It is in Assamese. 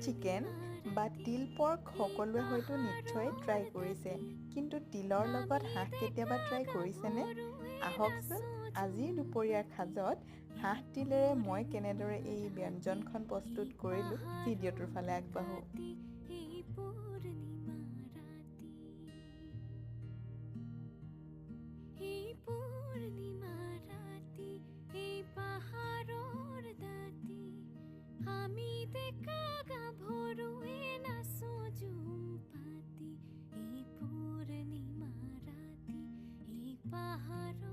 চিকেন বা তিল পৰ্ক সকলোৱে হয়তো নিশ্চয় ট্ৰাই কৰিছে, কিন্তু তিলৰ লগত হাঁহ কেতিয়াবা ট্ৰাই কৰিছেনে? আহকচোন আজিৰ দুপৰীয়াৰ সাজত হাঁহ তিলেৰে মই কেনেদৰে এই ব্যঞ্জনখন প্ৰস্তুত কৰিলোঁ ভিডিঅ'টোৰ ফালে আগবাঢ়োঁ। পাহাড়